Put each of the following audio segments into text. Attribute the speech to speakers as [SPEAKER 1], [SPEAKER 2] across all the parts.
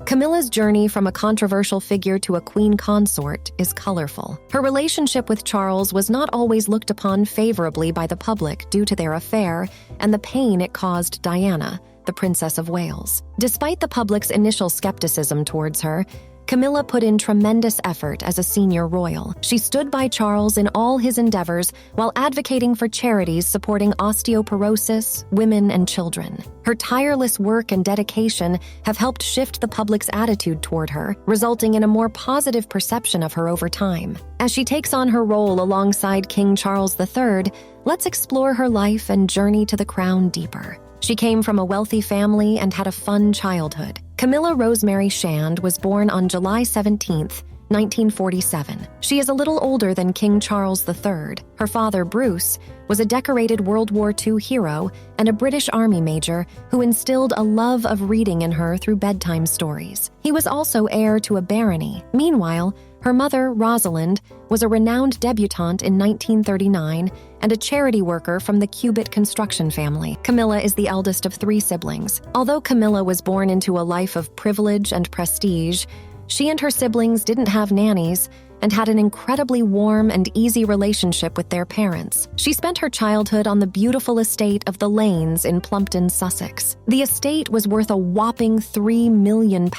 [SPEAKER 1] Camilla's journey from a controversial figure to a queen consort is colorful. Her relationship with Charles was not always looked upon favorably by the public due to their affair and the pain it caused Diana, the Princess of Wales. Despite the public's initial skepticism towards her, Camilla put in tremendous effort as a senior royal. She stood by Charles in all his endeavors while advocating for charities supporting osteoporosis, women, and children. Her tireless work and dedication have helped shift the public's attitude toward her, resulting in a more positive perception of her over time. As she takes on her role alongside King Charles III, let's explore her life and journey to the crown deeper. She came from a wealthy family and had a fun childhood. Camilla Rosemary Shand was born on July 17, 1947. She is a little older than King Charles III. Her father, Bruce, was a decorated World War II hero and a British Army major who instilled a love of reading in her through bedtime stories. He was also heir to a barony. Meanwhile, her mother, Rosalind, was a renowned debutante in 1939 and a charity worker from the Cubitt construction family. Camilla is the eldest of 3 siblings. Although Camilla was born into a life of privilege and prestige, she and her siblings didn't have nannies and had an incredibly warm and easy relationship with their parents. She spent her childhood on the beautiful estate of the Lanes in Plumpton, Sussex. The estate was worth a whopping £3 million.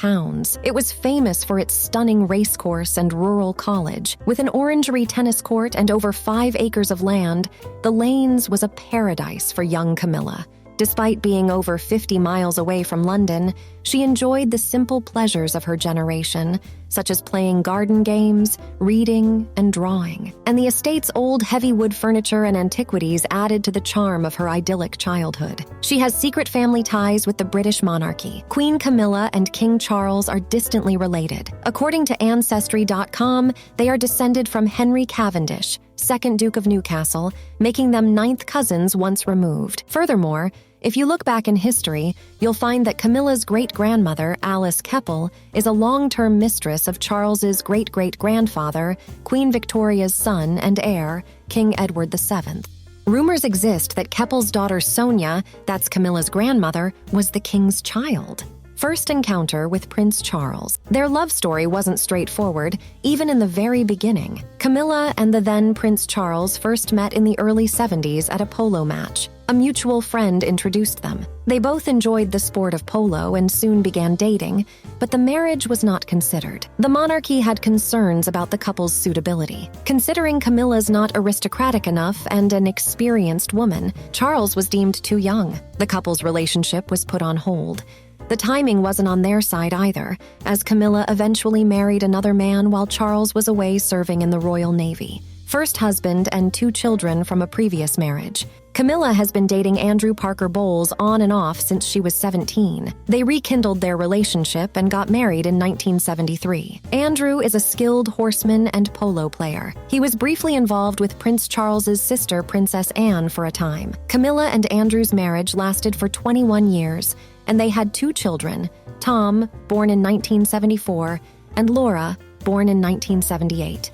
[SPEAKER 1] It was famous for its stunning racecourse and rural college. With an orangery tennis court and over 5 acres of land, the Lanes was a paradise for young Camilla. Despite being over 50 miles away from London, she enjoyed the simple pleasures of her generation, such as playing garden games, reading, and drawing. And the estate's old heavy wood furniture and antiquities added to the charm of her idyllic childhood. She has secret family ties with the British monarchy. Queen Camilla and King Charles are distantly related. According to Ancestry.com, they are descended from Henry Cavendish, 2nd Duke of Newcastle, making them 9th cousins once removed. Furthermore, if you look back in history, you'll find that Camilla's great-grandmother, Alice Keppel, is a long-term mistress of Charles's great-great-grandfather, Queen Victoria's son and heir, King Edward VII. Rumors exist that Keppel's daughter Sonia, that's Camilla's grandmother, was the king's child. First encounter with Prince Charles. Their love story wasn't straightforward, even in the very beginning. Camilla and the then Prince Charles first met in the early 70s at a polo match. A mutual friend introduced them. They both enjoyed the sport of polo and soon began dating, but the marriage was not considered. The monarchy had concerns about the couple's suitability. Considering Camilla's not aristocratic enough and an experienced woman, Charles was deemed too young. The couple's relationship was put on hold. The timing wasn't on their side either, as Camilla eventually married another man while Charles was away serving in the Royal Navy. First husband and 2 children from a previous marriage. Camilla has been dating Andrew Parker Bowles on and off since she was 17. They rekindled their relationship and got married in 1973. Andrew is a skilled horseman and polo player. He was briefly involved with Prince Charles's sister, Princess Anne, for a time. Camilla and Andrew's marriage lasted for 21 years, and they had 2 children, Tom, born in 1974, and Laura, born in 1978.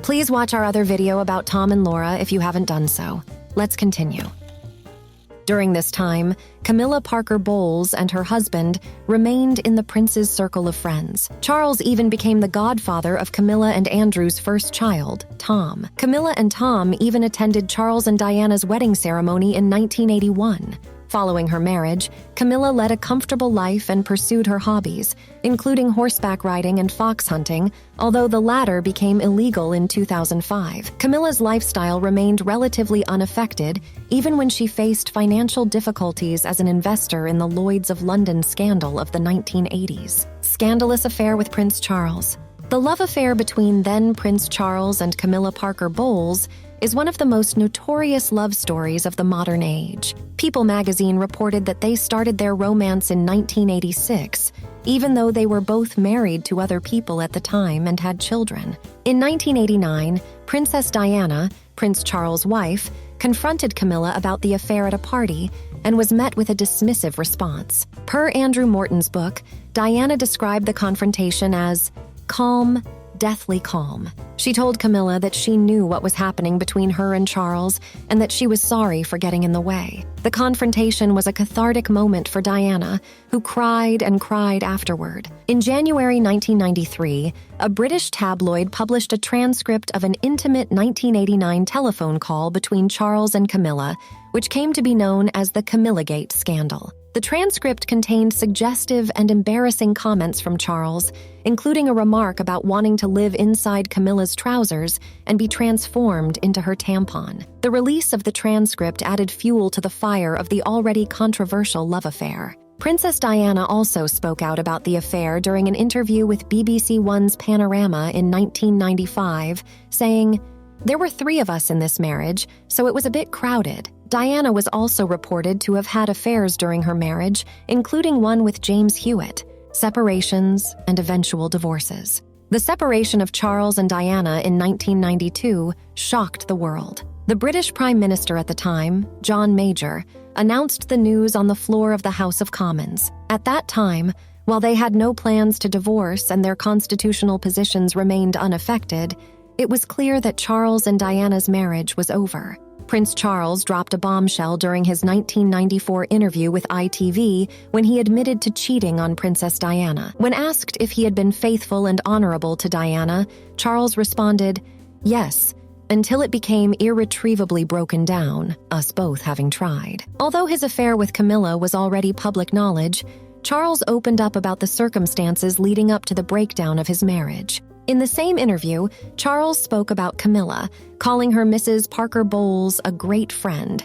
[SPEAKER 1] Please watch our other video about Tom and Laura if you haven't done so. Let's continue. During this time, Camilla Parker Bowles and her husband remained in the prince's circle of friends. Charles even became the godfather of Camilla and Andrew's first child, Tom. Camilla and Tom even attended Charles and Diana's wedding ceremony in 1981. Following her marriage, Camilla led a comfortable life and pursued her hobbies, including horseback riding and fox hunting, although the latter became illegal in 2005. Camilla's lifestyle remained relatively unaffected, even when she faced financial difficulties as an investor in the Lloyds of London scandal of the 1980s. Scandalous affair with Prince Charles. The love affair between then Prince Charles and Camilla Parker Bowles is one of the most notorious love stories of the modern age. People magazine reported that they started their romance in 1986, even though they were both married to other people at the time and had children. In 1989, Princess Diana, Prince Charles' wife, confronted Camilla about the affair at a party and was met with a dismissive response. Per Andrew Morton's book, Diana described the confrontation as calm, deathly calm. She told Camilla that she knew what was happening between her and Charles and that she was sorry for getting in the way. The confrontation was a cathartic moment for Diana, who cried and cried afterward. In January 1993, a British tabloid published a transcript of an intimate 1989 telephone call between Charles and Camilla, which came to be known as the Camillagate scandal. The transcript contained suggestive and embarrassing comments from Charles, including a remark about wanting to live inside Camilla's trousers and be transformed into her tampon. The release of the transcript added fuel to the fire of the already controversial love affair. Princess Diana also spoke out about the affair during an interview with BBC One's Panorama in 1995, saying, "There were 3 of us in this marriage, so it was a bit crowded." Diana was also reported to have had affairs during her marriage, including one with James Hewitt, separations, and eventual divorces. The separation of Charles and Diana in 1992 shocked the world. The British Prime Minister at the time, John Major, announced the news on the floor of the House of Commons. At that time, while they had no plans to divorce and their constitutional positions remained unaffected, it was clear that Charles and Diana's marriage was over. Prince Charles dropped a bombshell during his 1994 interview with ITV when he admitted to cheating on Princess Diana. When asked if he had been faithful and honorable to Diana, Charles responded, "Yes, until it became irretrievably broken down, us both having tried." Although his affair with Camilla was already public knowledge, Charles opened up about the circumstances leading up to the breakdown of his marriage. In the same interview, Charles spoke about Camilla, calling her Mrs. Parker Bowles a great friend,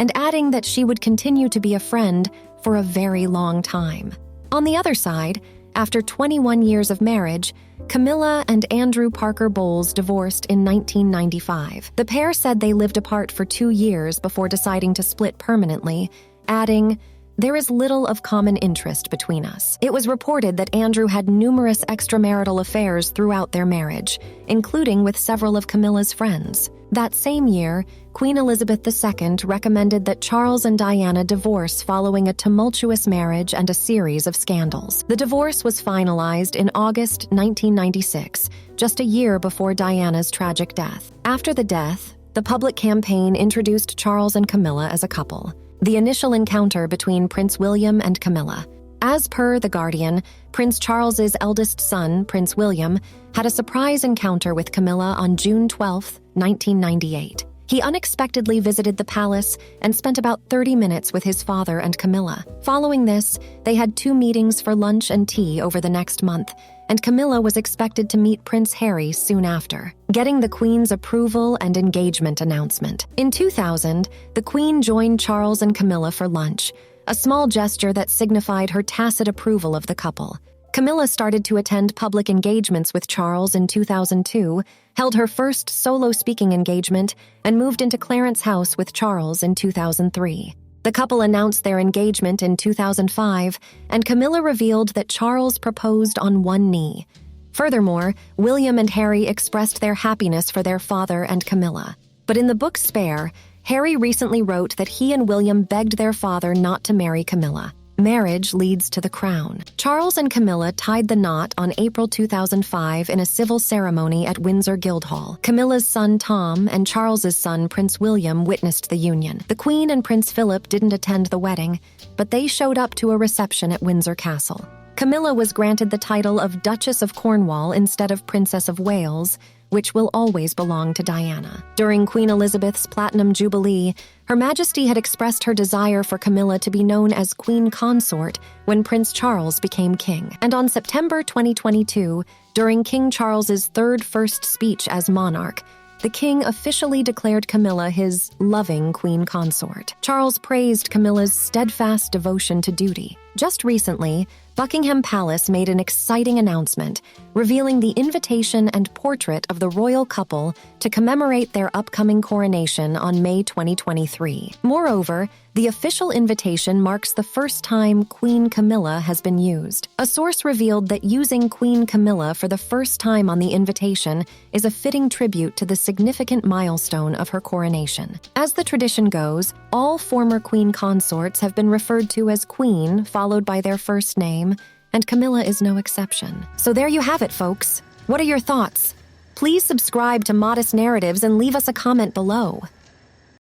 [SPEAKER 1] and adding that she would continue to be a friend for a very long time. On the other side, after 21 years of marriage, Camilla and Andrew Parker Bowles divorced in 1995. The pair said they lived apart for 2 years before deciding to split permanently, adding, "There is little of common interest between us." It was reported that Andrew had numerous extramarital affairs throughout their marriage, including with several of Camilla's friends. That same year, Queen Elizabeth II recommended that Charles and Diana divorce following a tumultuous marriage and a series of scandals. The divorce was finalized in August 1996, just a year before Diana's tragic death. After the death, the public campaign introduced Charles and Camilla as a couple. The initial encounter between Prince William and Camilla. As per The Guardian, Prince Charles's eldest son, Prince William, had a surprise encounter with Camilla on June 12, 1998. He unexpectedly visited the palace and spent about 30 minutes with his father and Camilla. Following this, they had 2 meetings for lunch and tea over the next month, and Camilla was expected to meet Prince Harry soon after, getting the Queen's approval and engagement announcement. In 2000, the Queen joined Charles and Camilla for lunch, a small gesture that signified her tacit approval of the couple. Camilla started to attend public engagements with Charles in 2002, held her first solo speaking engagement, and moved into Clarence House with Charles in 2003. The couple announced their engagement in 2005, and Camilla revealed that Charles proposed on one knee. Furthermore, William and Harry expressed their happiness for their father and Camilla. But in the book Spare, Harry recently wrote that he and William begged their father not to marry Camilla. Marriage leads to the crown. Charles and Camilla tied the knot on April 2005 in a civil ceremony at Windsor Guildhall. Camilla's son Tom and Charles's son Prince William witnessed the union. The Queen and Prince Philip didn't attend the wedding, but they showed up to a reception at Windsor Castle. Camilla was granted the title of Duchess of Cornwall instead of Princess of Wales, which will always belong to Diana. During Queen Elizabeth's Platinum Jubilee, Her Majesty had expressed her desire for Camilla to be known as Queen Consort when Prince Charles became king. And on September 2022, during King Charles's first speech as monarch, the king officially declared Camilla his loving queen consort. Charles praised Camilla's steadfast devotion to duty. Just recently, Buckingham Palace made an exciting announcement, revealing the invitation and portrait of the royal couple to commemorate their upcoming coronation on May 2023. Moreover, the official invitation marks the first time Queen Camilla has been used. A source revealed that using Queen Camilla for the first time on the invitation is a fitting tribute to the significant milestone of her coronation. As the tradition goes, all former queen consorts have been referred to as queen, followed by their first name, and Camilla is no exception. So there you have it, folks. What are your thoughts? Please subscribe to Modest Narratives and leave us a comment below.